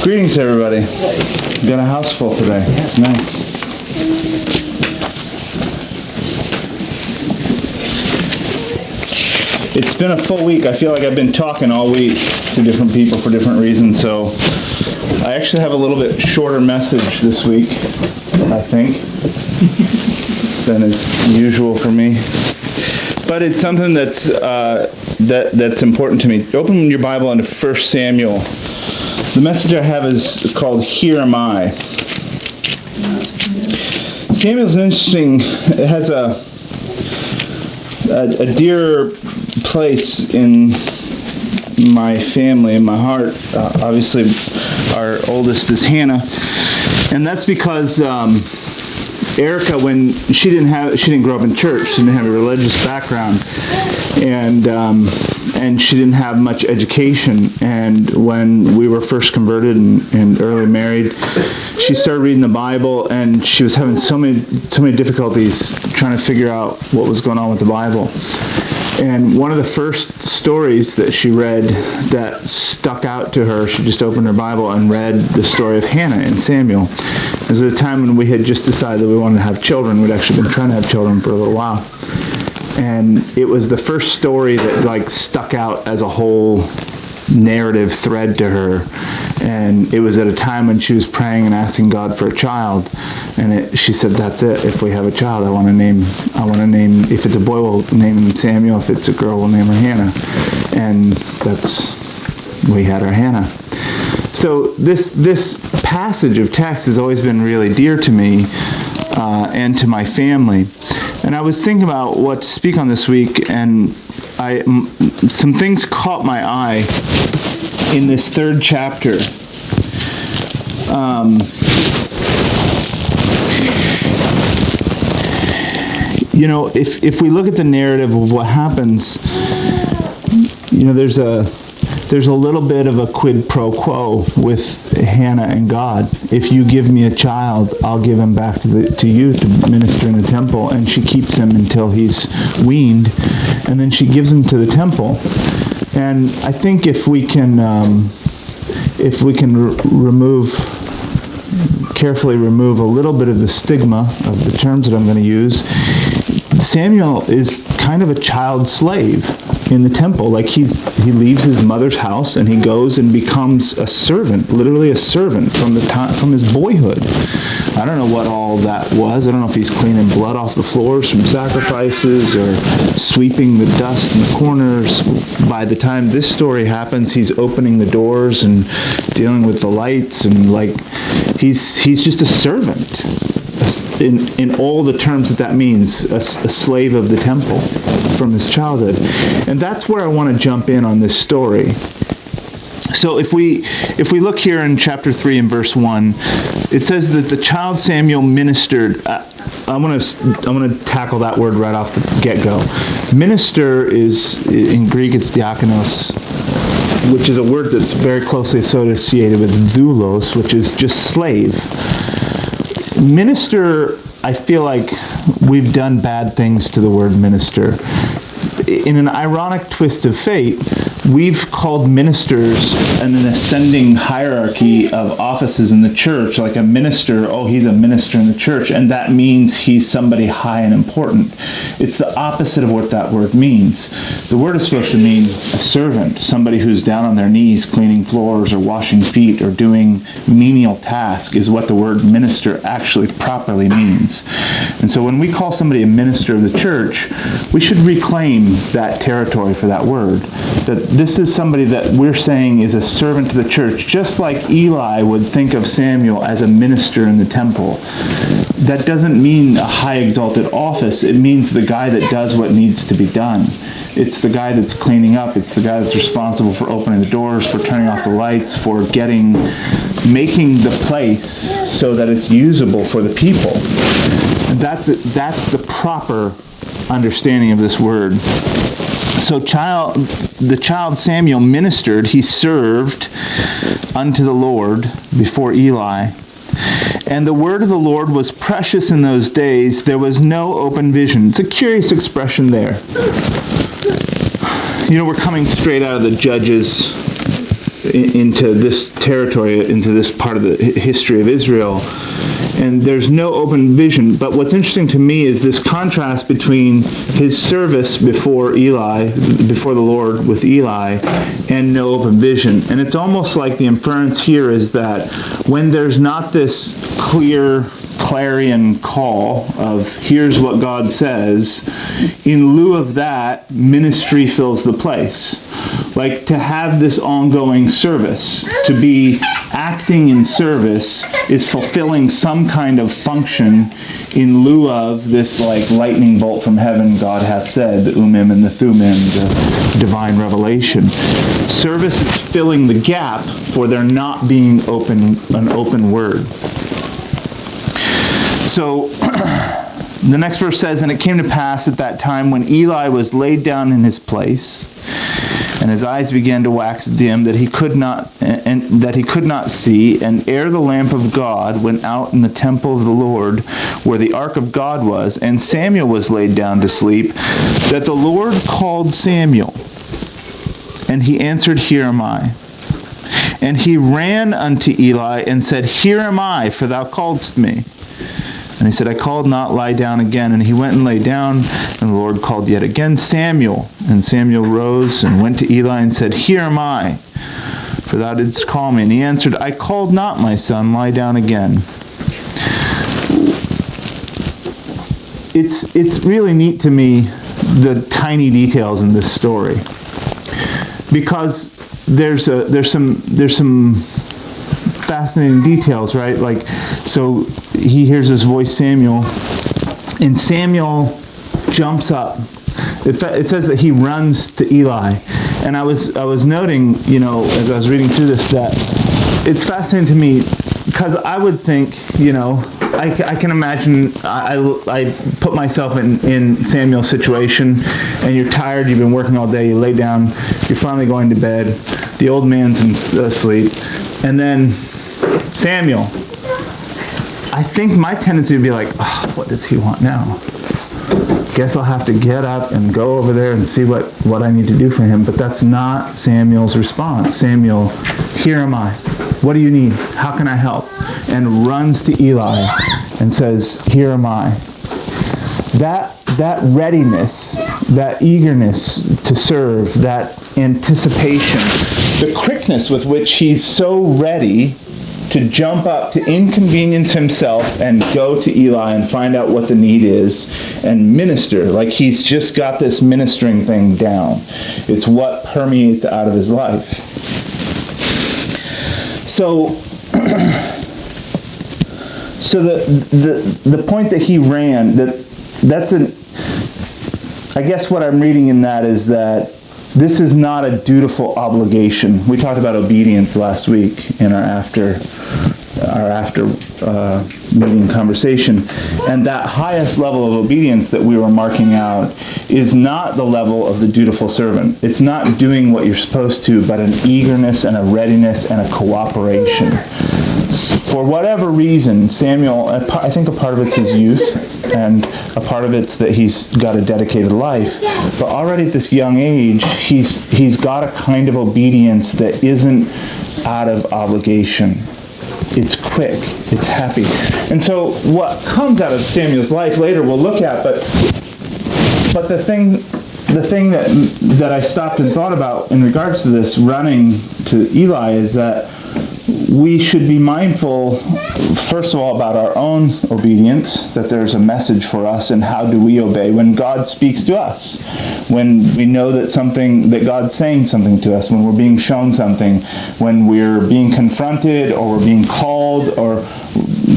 Greetings, everybody. We've got a house full today. It's nice. It's been a full week. I feel like I've been talking all week to different people for different reasons, so I actually have a little bit shorter message this week, I think, than is usual for me. But it's something that's important to me. Open your Bible into 1 Samuel. The message I have is called "Here Am I." Samuel's interesting. It has a dear place in my family, in my heart. Obviously, our oldest is Hannah, and that's because Erica, when she didn't grow up in church, she didn't have a religious background, and she didn't have much education. And when we were first converted and early married, she started reading the Bible, and she was having so many difficulties trying to figure out what was going on with the Bible. And one of the first stories that she read that stuck out to her, she just opened her Bible and read the story of Hannah and Samuel. It was at a time when we had just decided that we wanted to have children. We'd actually been trying to have children for a little while. And it was the first story that stuck out as a whole narrative thread to her. And it was at a time when she was praying and asking God for a child. And she said, "That's it. If we have a child, I want to name. If it's a boy, we'll name him Samuel. If it's a girl, we'll name her Hannah." And we had our Hannah. So this passage of text has always been really dear to me and to my family. And I was thinking about what to speak on this week, and some things caught my eye in this third chapter. If we look at the narrative of what happens, there's a little bit of a quid pro quo with Hannah and God. If you give me a child, I'll give him back to you to minister in the temple. And she keeps him until he's weaned, and then she gives him to the temple. And I think if we can carefully remove a little bit of the stigma of the terms that I'm going to use, Samuel is kind of a child slave in the temple. He leaves his mother's house and he goes and becomes a servant, literally a servant from his boyhood. I don't know what all that was. I don't know if he's cleaning blood off the floors from sacrifices or sweeping the dust in the corners. By the time this story happens, he's opening the doors and dealing with the lights, and he's just a servant. In all the terms that means, a slave of the temple from his childhood. And that's where I want to jump in on this story. So if we look here in chapter 3 and verse 1, it says that the child Samuel ministered. I'm going to tackle that word right off the get-go. Minister is, in Greek, it's diakonos, which is a word that's very closely associated with doulos, which is just slave. Minister, I feel like we've done bad things to the word minister. In an ironic twist of fate, we've called ministers an ascending hierarchy of offices in the church, like a minister, he's a minister in the church, and that means he's somebody high and important. It's the opposite of what that word means. The word is supposed to mean a servant, somebody who's down on their knees cleaning floors or washing feet or doing menial tasks is what the word minister actually properly means. And so when we call somebody a minister of the church, we should reclaim that territory for that word. That this is somebody that we're saying is a servant to the church, just like Eli would think of Samuel as a minister in the temple. That doesn't mean a high exalted office. It means the guy that does what needs to be done. It's the guy that's cleaning up. It's the guy that's responsible for opening the doors, for turning off the lights, for making the place so that it's usable for the people. And that's the proper understanding of this word. So the child Samuel ministered, he served unto the Lord before Eli. And the word of the Lord was precious in those days. There was no open vision. It's a curious expression there. We're coming straight out of the Judges into this territory, into this part of the history of Israel. And there's no open vision. But what's interesting to me is this contrast between his service before the Lord with Eli, and no open vision. And it's almost like the inference here is that when there's not this clear clarion call of here's what God says, in lieu of that, ministry fills the place. Like to have this ongoing service, to be acting in service is fulfilling some kind of function in lieu of this like lightning bolt from heaven, God hath said, the Urim and the Thummim, the divine revelation. Service is filling the gap for there not being an open word. So the next verse says, and it came to pass at that time when Eli was laid down in his place, and his eyes began to wax dim, that he could not see, and ere the lamp of God went out in the temple of the Lord, where the ark of God was, and Samuel was laid down to sleep, that the Lord called Samuel, and he answered, Here am I. And he ran unto Eli and said, Here am I, for thou calledst me. And he said, I called not, lie down again. And he went and lay down, and the Lord called yet again, Samuel. And Samuel rose and went to Eli and said, Here am I, for thou didst call me. And he answered, I called not, my son, lie down again. It's really neat to me, the tiny details in this story, because there's some fascinating details, right? Like, so he hears his voice, Samuel, and Samuel jumps up. It says that he runs to Eli, and I was noting, as I was reading through this, that it's fascinating to me because I would think, I can imagine. I put myself in Samuel's situation, and you're tired. You've been working all day. You lay down. You're finally going to bed. The old man's asleep, and then Samuel. I think my tendency would be like, oh, what does he want now? Guess I'll have to get up and go over there and see what I need to do for him. But that's not Samuel's response. Samuel, here am I. What do you need? How can I help? And runs to Eli and says, here am I. That readiness, that eagerness to serve, that anticipation, the quickness with which he's so ready to jump up, to inconvenience himself and go to Eli and find out what the need is and minister. Like he's just got this ministering thing down. It's what permeates out of his life. So the point that he ran, I guess what I'm reading in that is that this is not a dutiful obligation. We talked about obedience last week in our after meeting conversation. And that highest level of obedience that we were marking out is not the level of the dutiful servant. It's not doing what you're supposed to, but an eagerness and a readiness and a cooperation. For whatever reason, Samuel, I think a part of it's his youth, and a part of it's that he's got a dedicated life. But already at this young age, he's got a kind of obedience that isn't out of obligation. It's quick. It's happy. And so what comes out of Samuel's life later we'll look at, but the thing that I stopped and thought about in regards to this running to Eli is that we should be mindful, first of all, about our own obedience, that there's a message for us, and how do we obey when God speaks to us, when we know that God's saying something to us, when we're being shown something, when we're being confronted or we're being called, or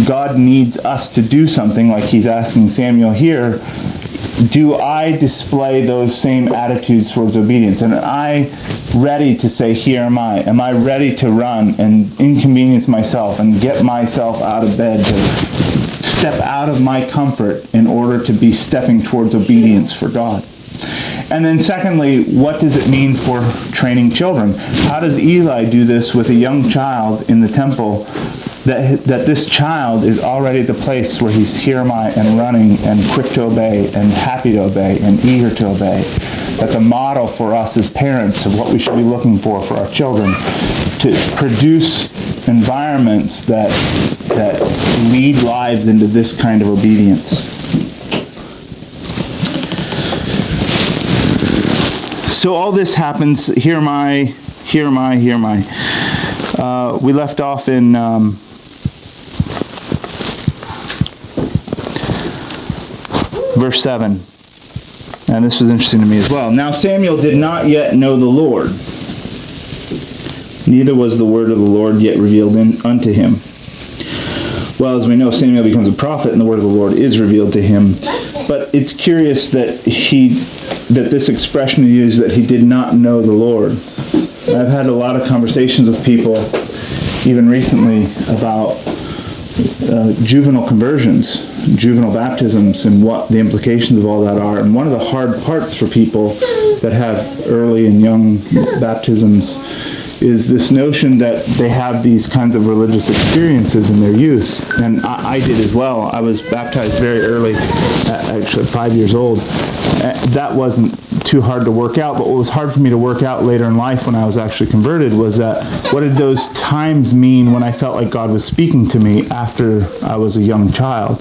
God needs us to do something like he's asking Samuel here. Do I display those same attitudes towards obedience? And am I ready to say, here am I? Am I ready to run and inconvenience myself and get myself out of bed to step out of my comfort in order to be stepping towards obedience for God? And then secondly, what does it mean for training children? How does Eli do this with a young child in the temple, that this child is already at the place where he's here am I and running and quick to obey and happy to obey and eager to obey? that's a model for us as parents of what we should be looking for our children, to produce environments that lead lives into this kind of obedience. So all this happens. Here am I. We left off in verse 7. And this was interesting to me as well. Now Samuel did not yet know the Lord, neither was the word of the Lord yet revealed unto him. Well, as we know, Samuel becomes a prophet, and the word of the Lord is revealed to him. But it's curious that this expression he used, that he did not know the Lord. I've had a lot of conversations with people, even recently, about juvenile conversions, juvenile baptisms, and what the implications of all that are. And one of the hard parts for people that have early and young baptisms is this notion that they have these kinds of religious experiences in their youth. And I did as well. I was baptized very early, actually 5 years old. That wasn't too hard to work out, but what was hard for me to work out later in life when I was actually converted was that what did those times mean when I felt like God was speaking to me after I was a young child?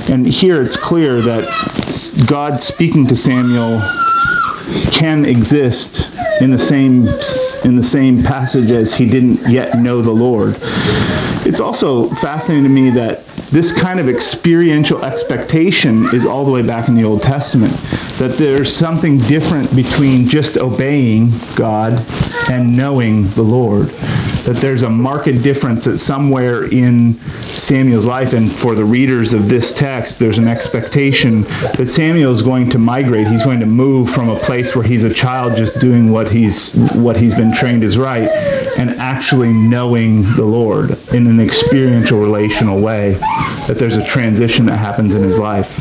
And here it's clear that God speaking to Samuel can exist in the same passage as he didn't yet know the Lord. It's also fascinating to me that this kind of experiential expectation is all the way back in the Old Testament. That there's something different between just obeying God and knowing the Lord. That there's a marked difference that somewhere in Samuel's life, and for the readers of this text, there's an expectation that Samuel is going to migrate. He's going to move from a place where he's a child just doing what he's been trained is right, and actually knowing the Lord in an experiential, relational way. That there's a transition that happens in his life.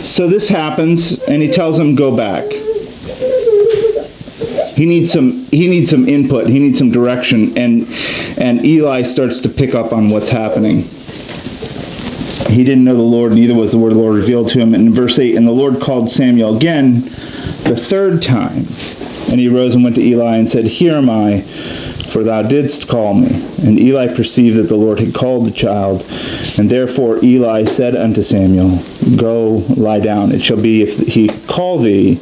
So this happens, and he tells him, go back. He needs some input. He needs some direction, and Eli starts to pick up on what's happening. He didn't know the Lord, neither was the word of the Lord revealed to him. And in verse 8, and the Lord called Samuel again the third time. And he rose and went to Eli and said, here am I, for thou didst call me. And Eli perceived that the Lord had called the child. And therefore Eli said unto Samuel, go lie down. It shall be, if he call thee,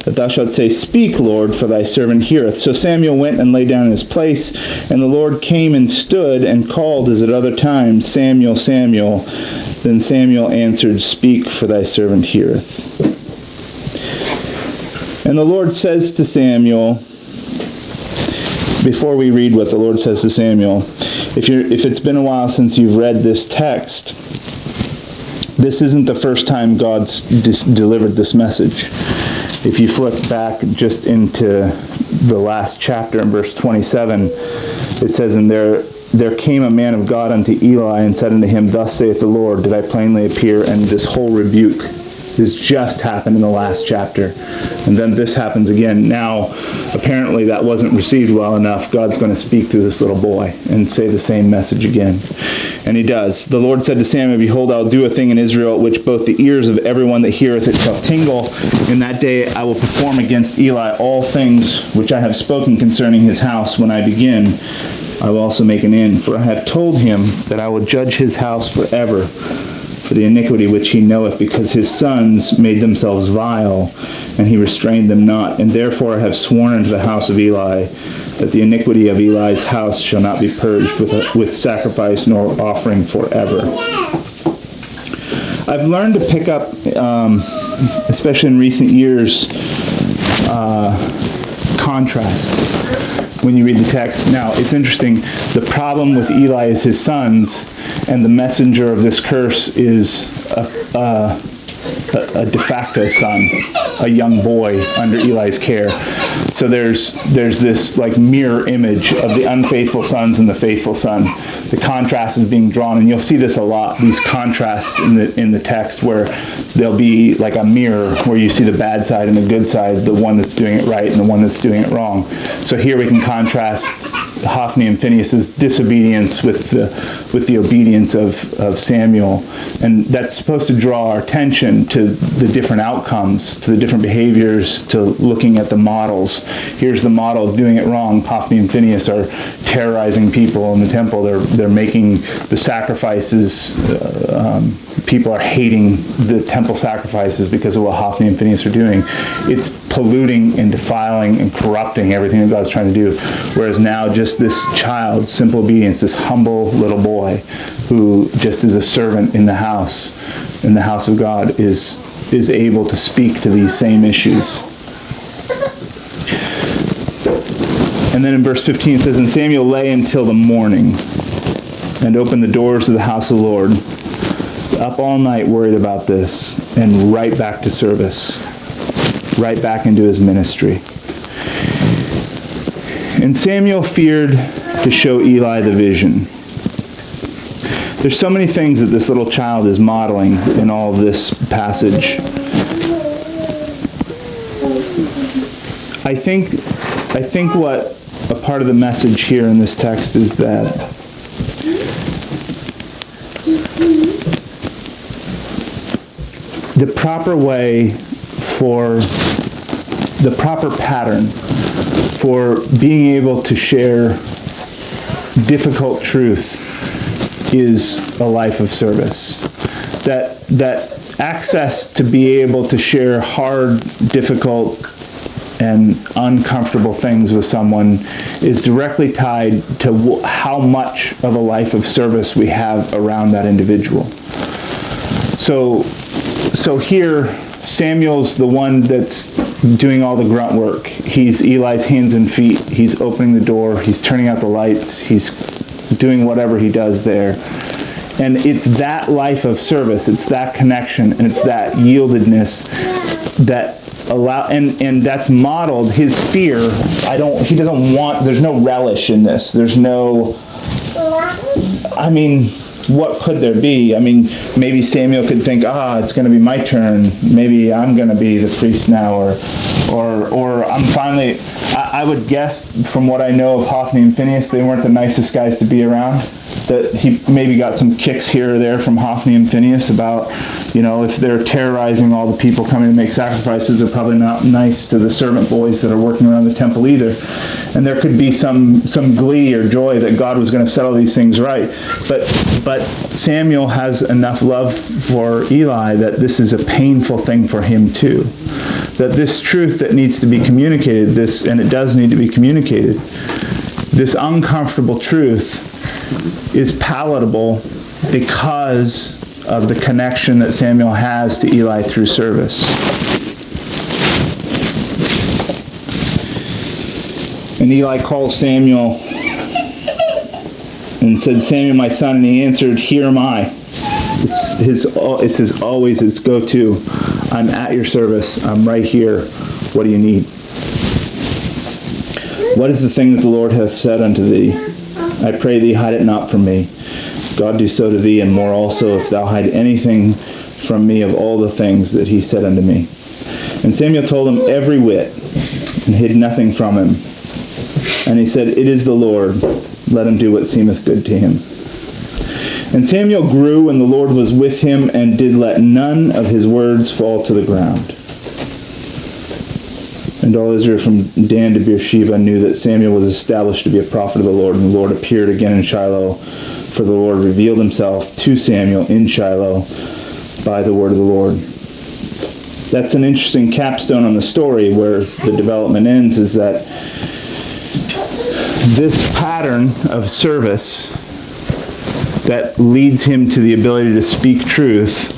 that thou shalt say, speak, Lord, for thy servant heareth. So Samuel went and lay down in his place. And the Lord came and stood and called as at other times, Samuel, Samuel. Then Samuel answered, speak, for thy servant heareth. And the Lord says to Samuel, before we read what the Lord says to Samuel, if it's been a while since you've read this text, this isn't the first time God's delivered this message. If you flip back just into the last chapter in verse 27, it says, and there came a man of God unto Eli and said unto him, thus saith the Lord, did I plainly appear? And this whole rebuke has just happened in the last chapter. And then this happens again. Now, apparently that wasn't received well enough. God's going to speak through this little boy and say the same message again. And he does. The Lord said to Samuel, behold, I'll do a thing in Israel, which both the ears of everyone that heareth it shall tingle. In that day I will perform against Eli all things which I have spoken concerning his house. When I begin, I will also make an end. For I have told him that I will judge his house forever, for the iniquity which he knoweth, because his sons made themselves vile, and he restrained them not. And therefore I have sworn unto the house of Eli, that the iniquity of Eli's house shall not be purged with sacrifice nor offering forever. I've learned to pick up, especially in recent years, contrasts when you read the text. Now, it's interesting. The problem with Eli is his sons, and the messenger of this curse is a de facto son, a young boy under Eli's care. So there's this like mirror image of the unfaithful sons and the faithful son. The contrast is being drawn, and you'll see this a lot, these contrasts in the text, where there'll be like a mirror where you see the bad side and the good side, the one that's doing it right and the one that's doing it wrong. So here we can contrast Hophni and Phinehas' disobedience with the obedience of Samuel. And that's supposed to draw our attention to the different outcomes, to the different behaviors, to looking at the models. Here's the model of doing it wrong. Hophni and Phinehas are terrorizing people in the temple. They're making the sacrifices. People are hating the temple sacrifices because of what Hophni and Phinehas are doing. It's polluting and defiling and corrupting everything that God's trying to do. Whereas now just this child, simple obedience, this humble little boy who just is a servant in the house of God, is able to speak to these same issues. And then in verse 15 it says, "And Samuel lay until the morning and opened the doors of the house of the Lord." Up all night worried about this, and right back to service. Right back into his ministry. And Samuel feared to show Eli the vision. There's so many things that this little child is modeling in all of this passage. I think what a part of the message here in this text is that the proper way for the proper pattern for being able to share difficult truth is a life of service. That access to be able to share hard, difficult, and uncomfortable things with someone is directly tied to how much of a life of service we have around that individual. So here, Samuel's the one that's doing all the grunt work. He's Eli's hands and feet. He's opening the door. He's turning out the lights. He's doing whatever he does there. And it's that life of service, it's that connection, and it's that yieldedness that and that's modeled his fear. He doesn't want, there's no relish in this. There's no, what could there be? Maybe Samuel could think, it's going to be my turn. Maybe I'm going to be the priest now, or I'm finally. I would guess from what I know of Hophni and Phinehas, they weren't the nicest guys to be around. That he maybe got some kicks here or there from Hophni and Phinehas about, if they're terrorizing all the people coming to make sacrifices, they're probably not nice to the servant boys that are working around the temple either. And there could be some glee or joy that God was going to settle these things right. But Samuel has enough love for Eli that this is a painful thing for him too. That this truth that needs to be communicated, and it does need to be communicated, this uncomfortable truth is palatable because of the connection that Samuel has to Eli through service. And Eli called Samuel and said, "Samuel, my son," and he answered, "Here am I." It's always his go-to. "I'm at your service. I'm right here. What do you need?" "What is the thing that the Lord hath said unto thee? I pray thee, hide it not from me. God do so to thee, and more also, if thou hide anything from me of all the things that he said unto me." And Samuel told him every whit, and hid nothing from him. And he said, "It is the Lord. Let him do what seemeth good to him." And Samuel grew, and the Lord was with him, and did let none of his words fall to the ground. And all Israel from Dan to Beersheba knew that Samuel was established to be a prophet of the Lord. And the Lord appeared again in Shiloh, for the Lord revealed himself to Samuel in Shiloh by the word of the Lord. That's an interesting capstone on the story, where the development ends, is that this pattern of service that leads him to the ability to speak truth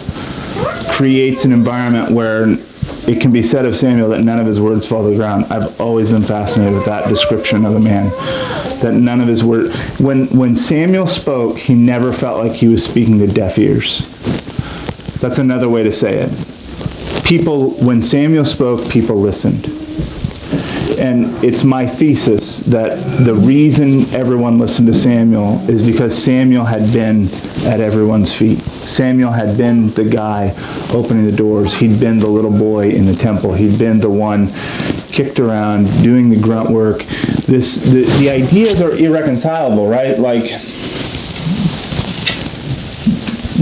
creates an environment where it can be said of Samuel that none of his words fall to the ground. I've always been fascinated with that description of a man. That none of his words... When Samuel spoke, he never felt like he was speaking to deaf ears. That's another way to say it. When Samuel spoke, people listened. And it's my thesis that the reason everyone listened to Samuel is because Samuel had been at everyone's feet. Samuel had been the guy opening the doors. He'd been the little boy in the temple. He'd been the one kicked around, doing the grunt work. The ideas are irreconcilable, right? Like,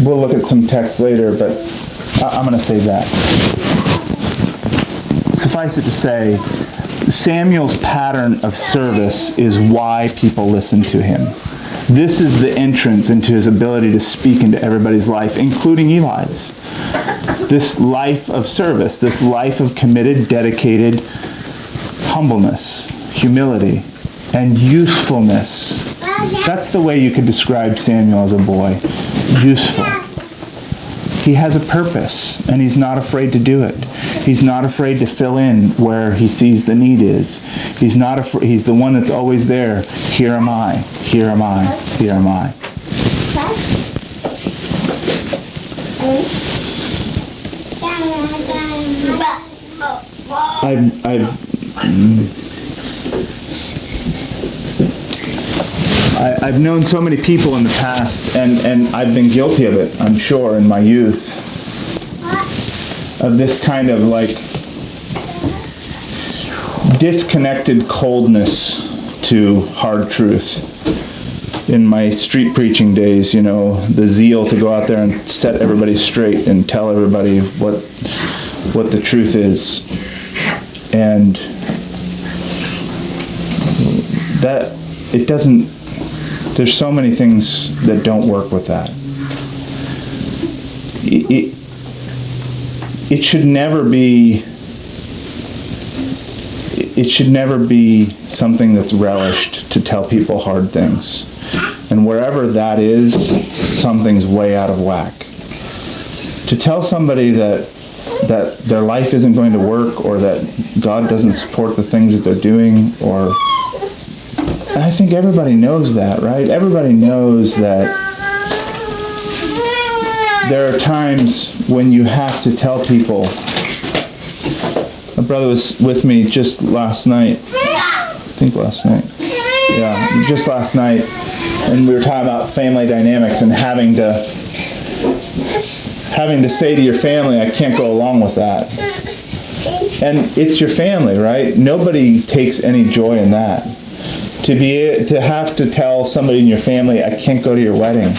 we'll look at some texts later, but I'm going to save that. Suffice it to say, Samuel's pattern of service is why people listen to him. This is the entrance into his ability to speak into everybody's life, including Eli's. This life of service, this life of committed, dedicated humbleness, humility, and usefulness. That's the way you could describe Samuel as a boy. Useful. He has a purpose, and he's not afraid to do it. He's not afraid to fill in where he sees the need is. He's the one that's always there. Here am I. Here am I. Here am I. I've known so many people in the past, and I've been guilty of it, I'm sure, in my youth, of this kind of like disconnected coldness to hard truth. In my street preaching days, the zeal to go out there and set everybody straight and tell everybody what the truth is. And that it doesn't, there's so many things that don't work with that. It should never be something that's relished to tell people hard things. And wherever that is, something's way out of whack. To tell somebody that their life isn't going to work, or that God doesn't support the things that they're doing, or... I think everybody knows that, right? Everybody knows that there are times when you have to tell people. My brother was with me just last night. I think last night. Yeah, just last night. And we were talking about family dynamics and having to say to your family, I can't go along with that. And it's your family, right? Nobody takes any joy in that. To have to tell somebody in your family, I can't go to your wedding,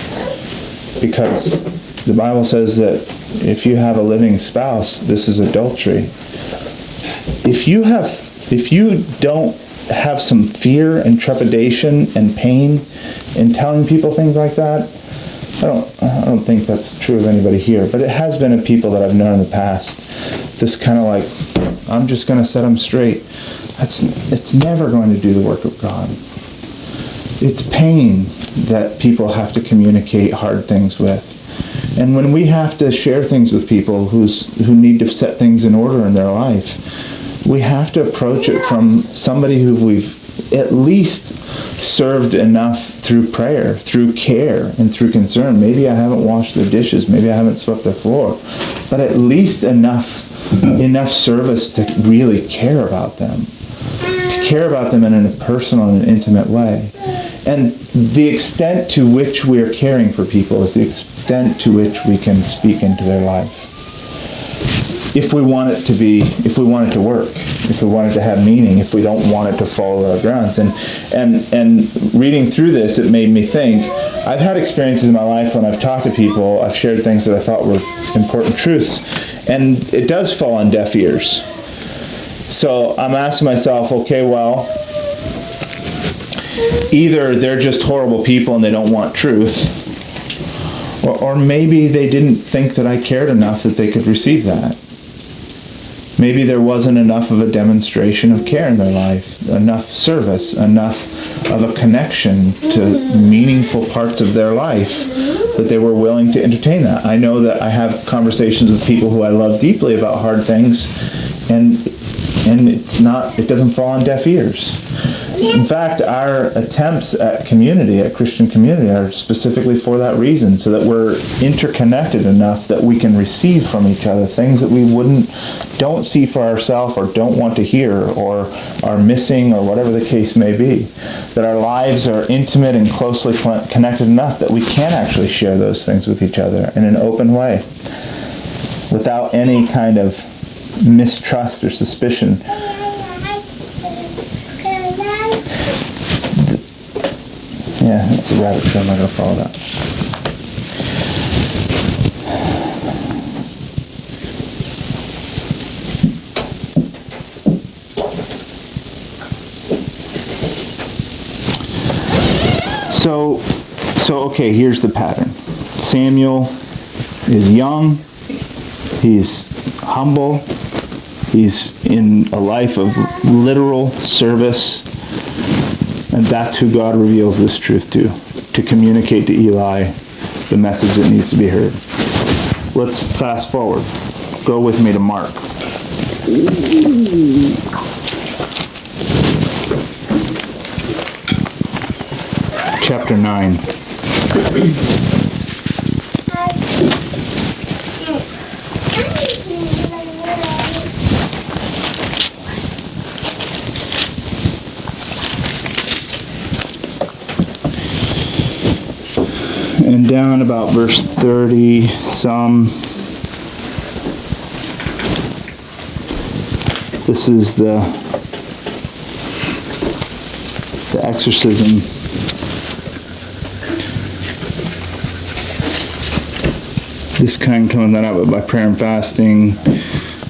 because the Bible says that if you have a living spouse, this is adultery. If you don't have some fear and trepidation and pain in telling people things like that, I don't think that's true of anybody here, but it has been of people that I've known in the past. This kind of like, I'm just going to set them straight. It's never going to do the work of God. It's pain that people have to communicate hard things with. And when we have to share things with people who need to set things in order in their life, we have to approach it from somebody who we've at least served enough through prayer, through care, and through concern. Maybe I haven't washed their dishes, maybe I haven't swept their floor, but at least enough service to really care about them. To care about them in a personal and intimate way. And the extent to which we are caring for people is the extent to which we can speak into their life. If we want it to work, if we want it to have meaning, if we don't want it to fall to our grounds. And reading through this, it made me think, I've had experiences in my life when I've talked to people, I've shared things that I thought were important truths, and it does fall on deaf ears. So I'm asking myself, okay, well, either they're just horrible people and they don't want truth, or maybe they didn't think that I cared enough that they could receive that. Maybe there wasn't enough of a demonstration of care in their life, enough service, enough of a connection to meaningful parts of their life that they were willing to entertain that. I know that I have conversations with people who I love deeply about hard things, and it doesn't fall on deaf ears. In fact, our attempts at community, at Christian community, are specifically for that reason, so that we're interconnected enough that we can receive from each other things that we don't see for ourselves, or don't want to hear, or are missing, or whatever the case may be. That our lives are intimate and closely connected enough that we can actually share those things with each other in an open way, without any kind of mistrust or suspicion. Yeah, it's a rabbit trail. I'm not going to follow that. So okay, here's the pattern. Samuel is young. He's humble. He's in a life of literal service. And that's who God reveals this truth to communicate to Eli the message that needs to be heard. Let's fast forward. Go with me to Mark. Chapter 9. And down about verse 30 some. This is the exorcism. This kind coming that out by prayer and fasting.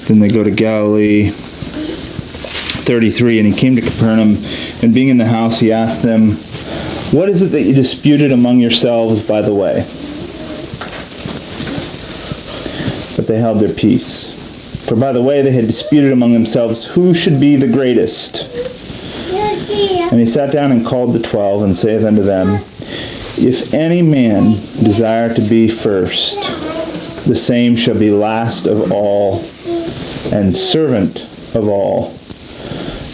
Then they go to Galilee. 33, and he came to Capernaum, and being in the house, he asked them, "What is it that you disputed among yourselves by the way?" But they held their peace. For by the way they had disputed among themselves who should be the greatest. And he sat down and called the 12, and saith unto them, If any man desire to be first, the same shall be last of all, and servant of all.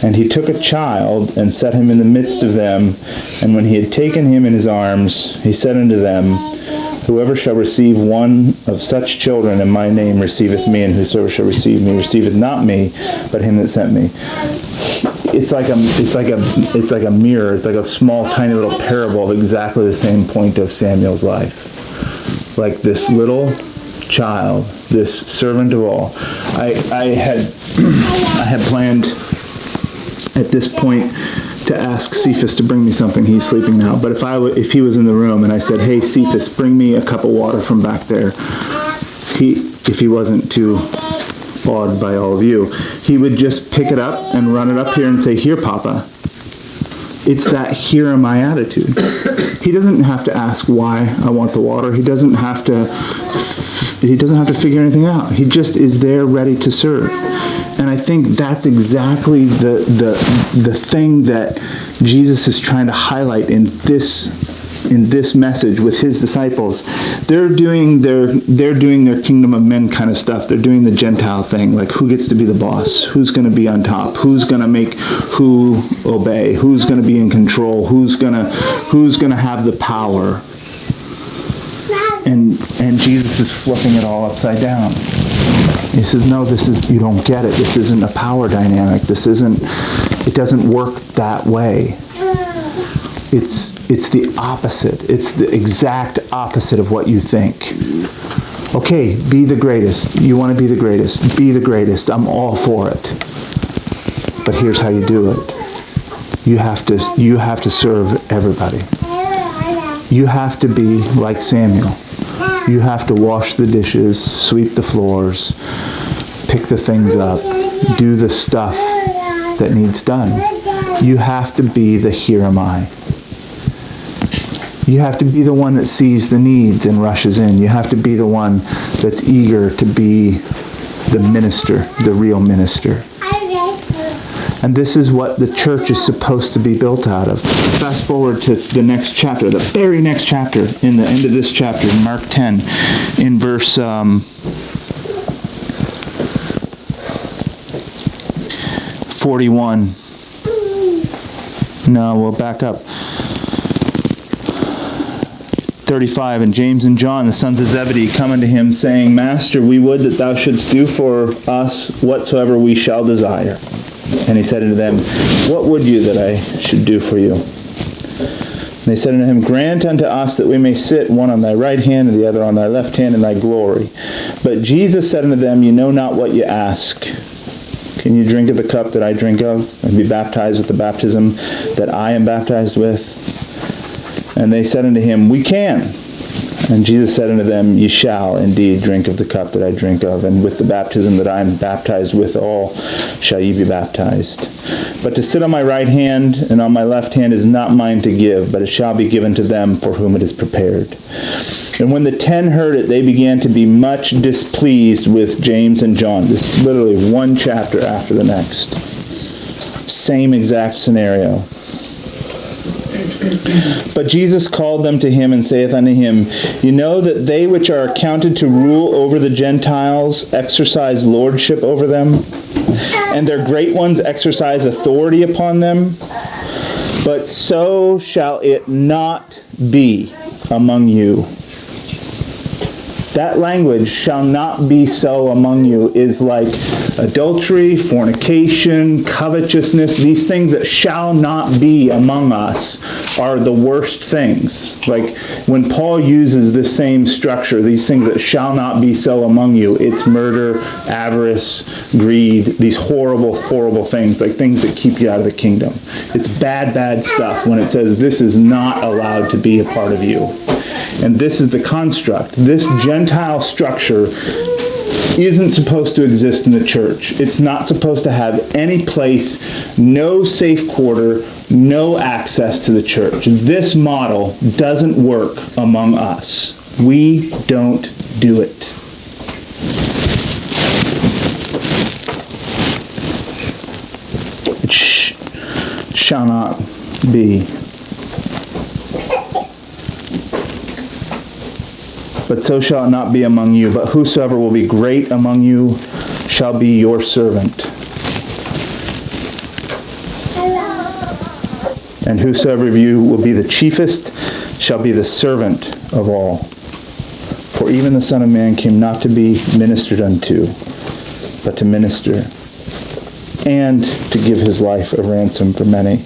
And he took a child, and set him in the midst of them. And when he had taken him in his arms, he said unto them, Whoever shall receive one of such children in my name receiveth me, and whosoever shall receive me receiveth not me, but him that sent me. It's like a mirror. It's like a small, tiny little parable of exactly the same point of Samuel's life. Like this little child, this servant of all. I had planned at this point to ask Cephas to bring me something. He's sleeping now. But if he was in the room and I said, "Hey Cephas, bring me a cup of water from back there," if he wasn't too awed by all of you, he would just pick it up and run it up here and say, "Here, Papa." It's that "here am I" attitude. He doesn't have to ask why I want the water. He doesn't have to figure anything out. He just is there ready to serve. And I think that's exactly the thing that Jesus is trying to highlight in this message with his disciples. They're doing their kingdom of men kind of stuff. They're doing the Gentile thing, like who gets to be the boss, who's going to be on top, who's going to make who obey, who's going to be in control, who's going to have the power. And Jesus is flipping it all upside down. He says, no, you don't get it. This isn't a power dynamic. It doesn't work that way. It's the opposite. It's the exact opposite of what you think. Okay, be the greatest. You want to be the greatest. Be the greatest. I'm all for it. But here's how you do it. You have to serve everybody. You have to be like Samuel. You have to wash the dishes, sweep the floors, pick the things up, do the stuff that needs done. You have to be the "here am I." You have to be the one that sees the needs and rushes in. You have to be the one that's eager to be the minister, the real minister. And this is what the church is supposed to be built out of. Fast forward to the next chapter, the very next chapter, in the end of this chapter, in Mark 10, in verse 41. No, we'll back up. 35, and James and John, the sons of Zebedee, come unto him, saying, Master, we would that thou shouldst do for us whatsoever we shall desire. And he said unto them, What would you that I should do for you? And they said unto him, Grant unto us that we may sit, one on thy right hand and the other on thy left hand in thy glory. But Jesus said unto them, You know not what you ask. Can you drink of the cup that I drink of, and be baptized with the baptism that I am baptized with? And they said unto him, We can. And Jesus said unto them, Ye shall indeed drink of the cup that I drink of, and with the baptism that I am baptized withal shall ye be baptized. But to sit on my right hand and on my left hand is not mine to give, but it shall be given to them for whom it is prepared. And when the 10 heard it, they began to be much displeased with James and John. This is literally one chapter after the next. Same exact scenario. But Jesus called them to him and saith unto him, You know that they which are accounted to rule over the Gentiles exercise lordship over them, and their great ones exercise authority upon them. But so shall it not be among you. That language, shall not be so among you, is like adultery, fornication, covetousness. These things that shall not be among us are the worst things. Like when Paul uses the same structure, these things that shall not be so among you, it's murder, avarice, greed, these horrible, horrible things, like things that keep you out of the kingdom. It's bad, bad stuff when it says this is not allowed to be a part of you. And this is the construct. This Gentile structure isn't supposed to exist in the church. It's not supposed to have any place, no safe quarter, no access to the church. This model doesn't work among us. We don't do it. It shall not be. But so shall it not be among you. But whosoever will be great among you shall be your servant. And whosoever of you will be the chiefest shall be the servant of all. For even the Son of Man came not to be ministered unto, but to minister, and to give his life a ransom for many.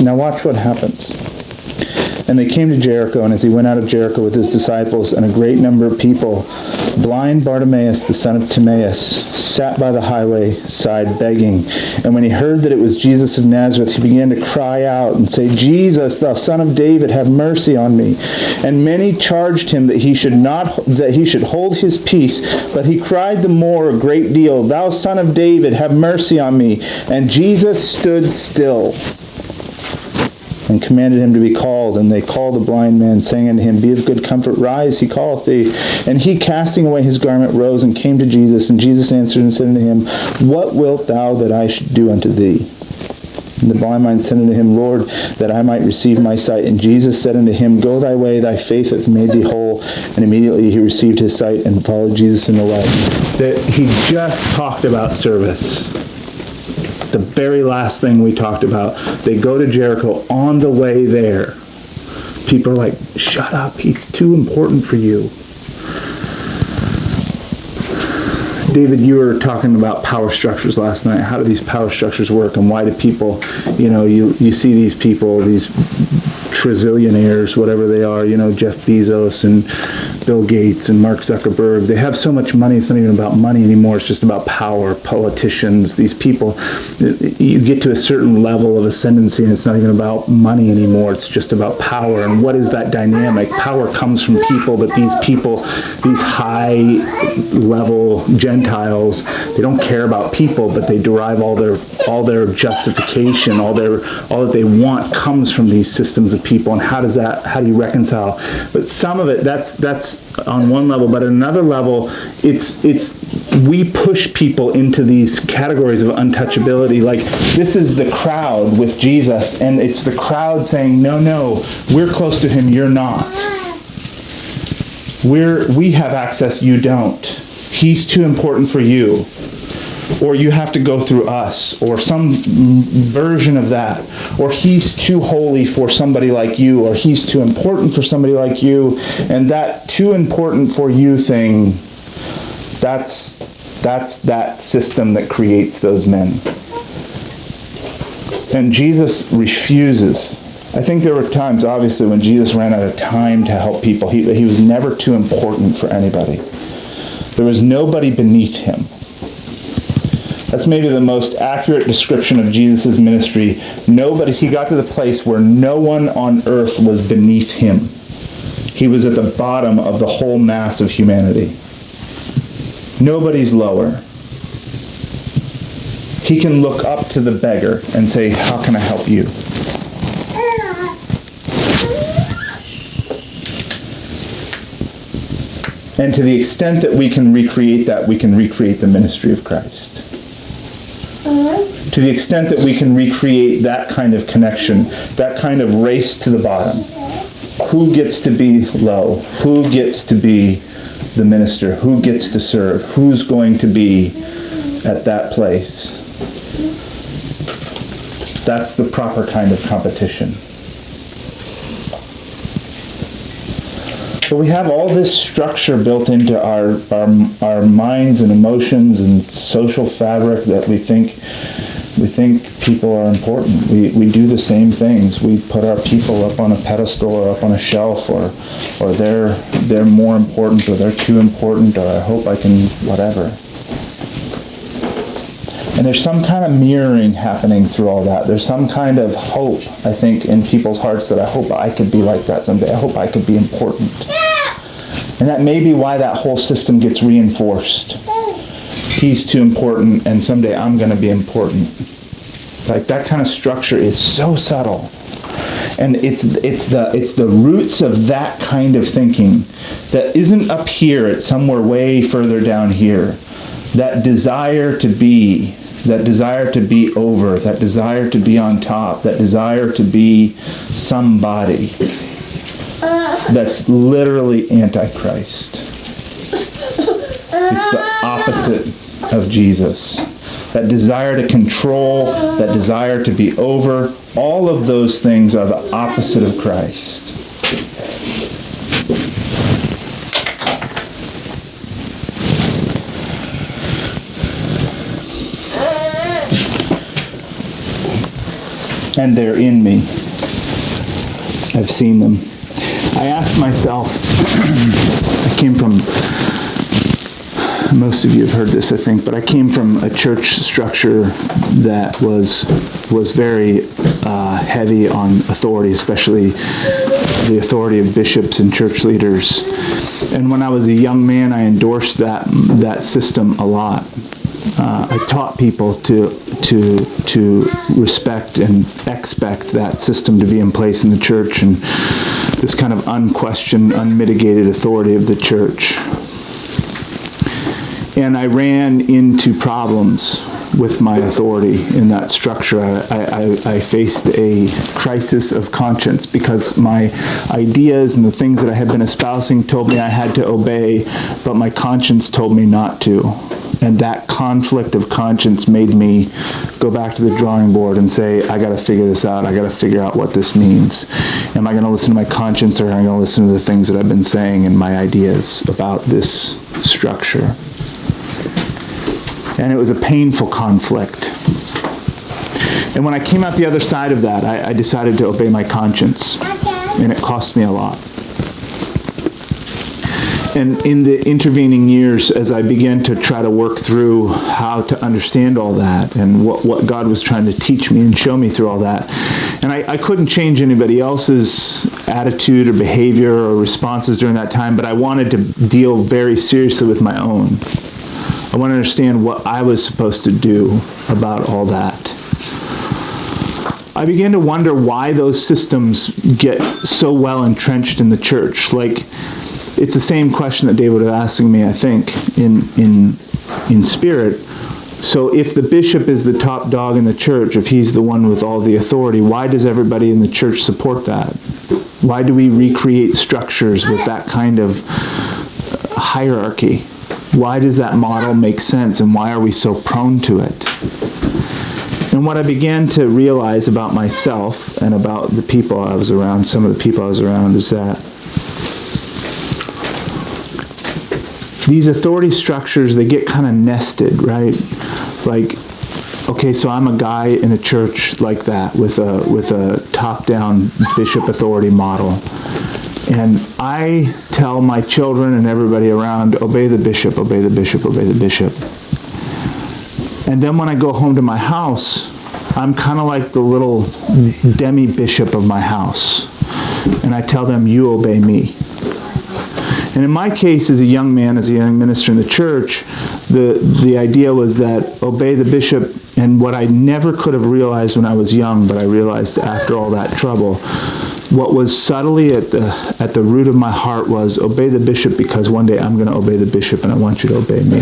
Now watch what happens. And they came to Jericho, and as he went out of Jericho with his disciples and a great number of people, blind Bartimaeus, the son of Timaeus, sat by the highway side begging. And when he heard that it was Jesus of Nazareth, he began to cry out and say, Jesus, thou son of David, have mercy on me. And many charged him that he should hold his peace. But he cried the more a great deal, Thou son of David, have mercy on me. And Jesus stood still and commanded him to be called. And they called the blind man, saying unto him, Be of good comfort, rise, he calleth thee. And he, casting away his garment, rose and came to Jesus. And Jesus answered and said unto him, What wilt thou that I should do unto thee? And the blind man said unto him, Lord, that I might receive my sight. And Jesus said unto him, Go thy way, thy faith hath made thee whole. And immediately he received his sight and followed Jesus in the way. That he just talked about service. The very last thing we talked about. They go to Jericho. On the way there, people are like, shut up, he's too important for you. David, you were talking about power structures last night. How do these power structures work, and why do people, you see these people, these trizillionaires, whatever they are, Jeff Bezos and Bill Gates and Mark Zuckerberg, they have so much money, it's not even about money anymore, it's just about power. Politicians, these people, you get to a certain level of ascendancy and it's not even about money anymore, it's just about power. And what is that dynamic? Power comes from people, but these people, these high level Gentiles, they don't care about people, but they derive all their justification, all that they want comes from these systems of people. And how do you reconcile? But some of it, that's on one level, but at another level, we push people into these categories of untouchability. Like, this is the crowd with Jesus, and it's the crowd saying, no, we're close to him, you're not. We have access, you don't. He's too important for you. Or you have to go through us, or some version of that. Or he's too holy for somebody like you, or he's too important for somebody like you. And that too important for you thing, that's that system that creates those men. And Jesus refuses. I think there were times, obviously, when Jesus ran out of time to help people. He was never too important for anybody. There was nobody beneath him. That's maybe the most accurate description of Jesus' ministry. He got to the place where no one on earth was beneath him. He was at the bottom of the whole mass of humanity. Nobody's lower. He can look up to the beggar and say, how can I help you? And to the extent that we can recreate that, we can recreate the ministry of Christ. To the extent that we can recreate that kind of connection, that kind of race to the bottom. Who gets to be low? Who gets to be the minister? Who gets to serve? Who's going to be at that place? That's the proper kind of competition. But we have all this structure built into our minds and emotions and social fabric that we think people are important. We do the same things. We put our people up on a pedestal or up on a shelf, or they're more important, or they're too important, or I hope I can whatever. And there's some kind of mirroring happening through all that. There's some kind of hope, I think, in people's hearts that I hope I could be like that someday. I hope I could be important. And that may be why that whole system gets reinforced. He's too important, and someday I'm going to be important. Like, that kind of structure is so subtle. And it's the roots of that kind of thinking that isn't up here, it's somewhere way further down here. That desire to be over, that desire to be on top, that desire to be somebody, that's literally Antichrist. It's the opposite of Jesus. That desire to control, that desire to be over, all of those things are the opposite of Christ. And they're in me. I've seen them. I asked myself, I came from, most of you have heard this, I think, but I came from a church structure that was very heavy on authority, especially the authority of bishops and church leaders. And when I was a young man, I endorsed that system a lot. I taught people to respect and expect that system to be in place in the church, and this kind of unquestioned, unmitigated authority of the church. And I ran into problems with my authority in that structure. I faced a crisis of conscience because my ideas and the things that I had been espousing told me I had to obey, but my conscience told me not to. And that conflict of conscience made me go back to the drawing board and say, I got to figure this out. I got to figure out what this means. Am I going to listen to my conscience, or am I going to listen to the things that I've been saying and my ideas about this structure? And it was a painful conflict. And when I came out the other side of that, I decided to obey my conscience. And it cost me a lot. And in the intervening years, as I began to try to work through how to understand all that and what God was trying to teach me and show me through all that, and I couldn't change anybody else's attitude or behavior or responses during that time, but I wanted to deal very seriously with my own. I want to understand what I was supposed to do about all that. I began to wonder why those systems get so well entrenched in the church. Like, it's the same question that David was asking me, I think, in spirit. So if the bishop is the top dog in the church, if he's the one with all the authority, why does everybody in the church support that? Why do we recreate structures with that kind of hierarchy? Why does that model make sense, and why are we so prone to it? And what I began to realize about myself and about the people I was around, some of the people I was around, is that these authority structures, they get kind of nested, right? Like, okay, so I'm a guy in a church like that with a top-down bishop authority model. And I tell my children and everybody around, obey the bishop, obey the bishop, obey the bishop. And then when I go home to my house, I'm kind of like the little demi-bishop of my house. And I tell them, you obey me. And in my case, as a young man, as a young minister in the church, the idea was that obey the bishop. And what I never could have realized when I was young, but I realized after all that trouble, what was subtly at the root of my heart was obey the bishop, because one day I'm going to obey the bishop and I want you to obey me.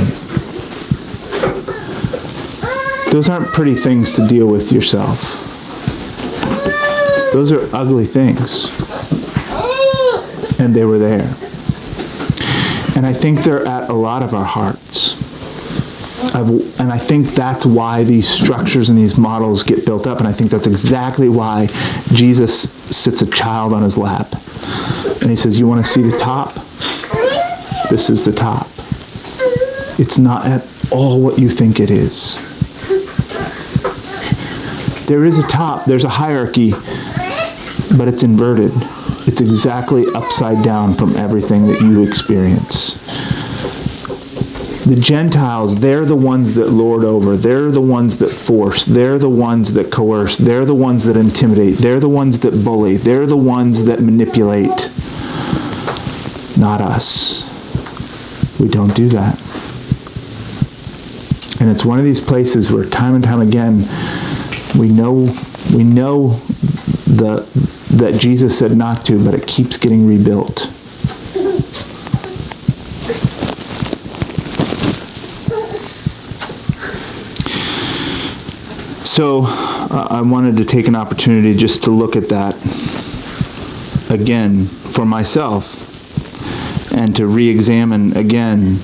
Those aren't pretty things to deal with yourself. Those are ugly things. And they were there. And I think they're at a lot of our hearts. And I think that's why these structures and these models get built up. And I think that's exactly why Jesus sits a child on his lap. And he says, you want to see the top? This is the top. It's not at all what you think it is. There is a top, there's a hierarchy, but it's inverted. It's exactly upside down from everything that you experience. The Gentiles, they're the ones that lord over. They're the ones that force. They're the ones that coerce. They're the ones that intimidate. They're the ones that bully. They're the ones that manipulate. Not us. We don't do that. And it's one of these places where time and time again, we know that Jesus said not to, but it keeps getting rebuilt. So I wanted to take an opportunity just to look at that again for myself and to re-examine again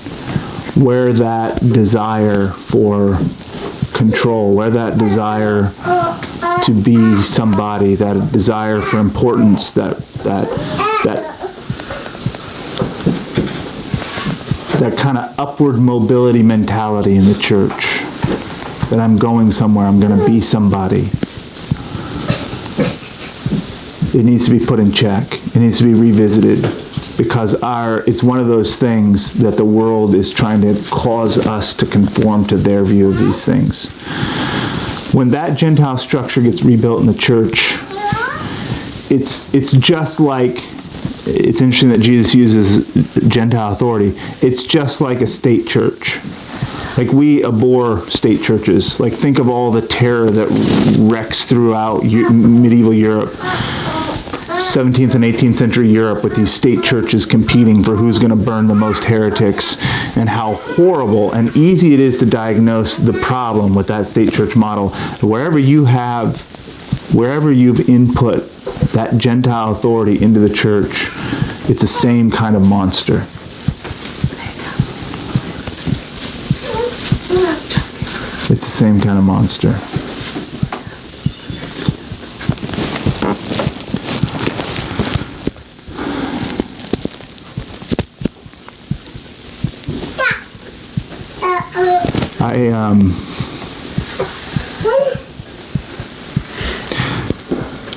where that desire for control, where that desire to be somebody, that desire for importance, that kind of upward mobility mentality in the church, that I'm going somewhere, I'm going to be somebody. It needs to be put in check. It needs to be revisited, because it's one of those things that the world is trying to cause us to conform to their view of these things. When that Gentile structure gets rebuilt in the church, it's just like, it's interesting that Jesus uses Gentile authority. It's just like a state church. Like, we abhor state churches. Like, think of all the terror that wrecks throughout medieval Europe. 17th and 18th century Europe, with these state churches competing for who's going to burn the most heretics, and how horrible and easy it is to diagnose the problem with that state church model. Wherever you've input that Gentile authority into the church, it's the same kind of monster. It's the same kind of monster.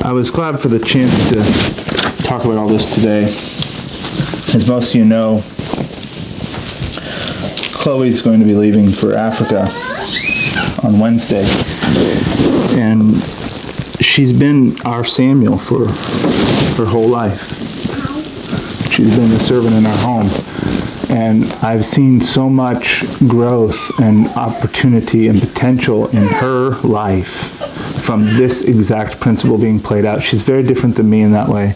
I was glad for the chance to talk about all this today. As most of you know, Chloe's going to be leaving for Africa on Wednesday. And she's been our Samuel for her whole life. She's been the servant in our home. And I've seen so much growth and opportunity and potential in her life from this exact principle being played out. She's very different than me in that way.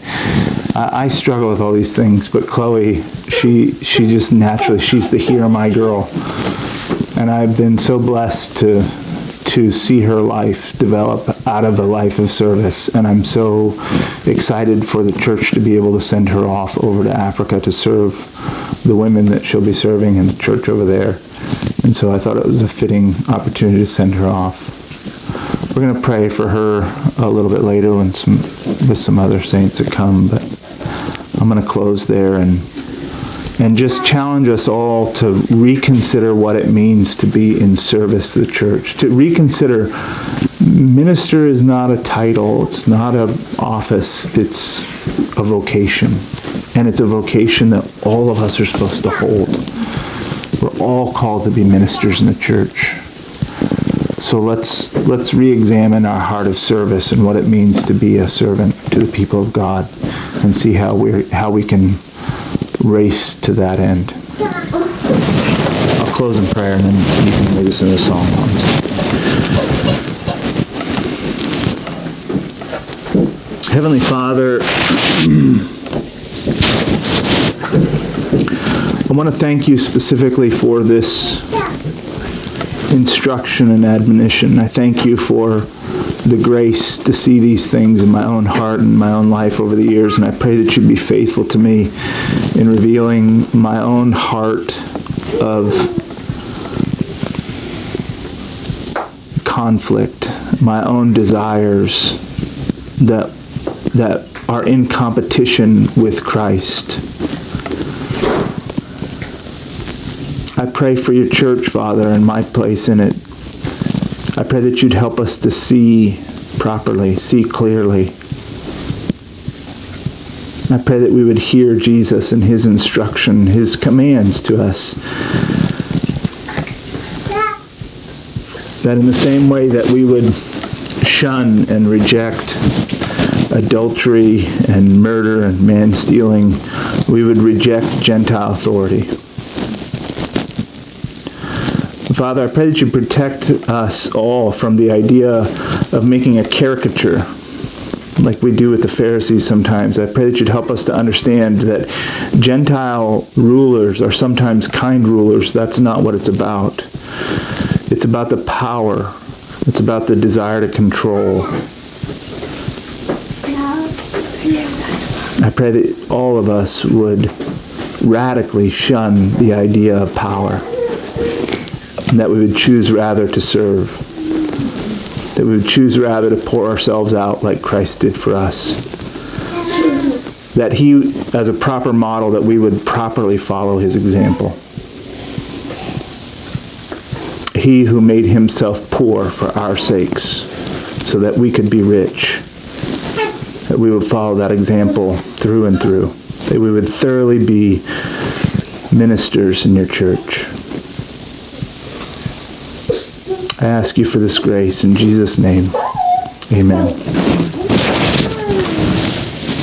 I struggle with all these things, but Chloe, she just naturally, she's the here my girl. And I've been so blessed to see her life develop out of a life of service. And I'm so excited for the church to be able to send her off over to Africa to serve the women that she'll be serving in the church over there. And so I thought it was a fitting opportunity to send her off. We're going to pray for her a little bit later with some other saints that come, but I'm going to close there and just challenge us all to reconsider what it means to be in service to the church. To reconsider, minister is not a title, it's not an office, it's a vocation. And it's a vocation that all of us are supposed to hold. We're all called to be ministers in the church. So let's re-examine our heart of service and what it means to be a servant to the people of God, and see how we can race to that end. I'll close in prayer, and then you can lead us into the song. Heavenly Father, I want to thank you specifically for this instruction and admonition. I thank you for the grace to see these things in my own heart and my own life over the years, and I pray that you'd be faithful to me in revealing my own heart of conflict, my own desires that are in competition with Christ. I pray for your church, Father, and my place in it. I pray that you'd help us to see properly, see clearly. I pray that we would hear Jesus and his instruction, his commands to us. That in the same way that we would shun and reject adultery and murder and man-stealing, we would reject Gentile authority. Father, I pray that you protect us all from the idea of making a caricature like we do with the Pharisees sometimes. I pray that you'd help us to understand that Gentile rulers are sometimes kind rulers. That's not what it's about. It's about the power. It's about the desire to control. I pray that all of us would radically shun the idea of power, and that we would choose rather to serve, that we would choose rather to pour ourselves out like Christ did for us, that he, as a proper model, that we would properly follow his example. He who made himself poor for our sakes so that we could be rich, that we would follow that example through and through, that we would thoroughly be ministers in your church. I ask you for this grace in Jesus' name. Amen.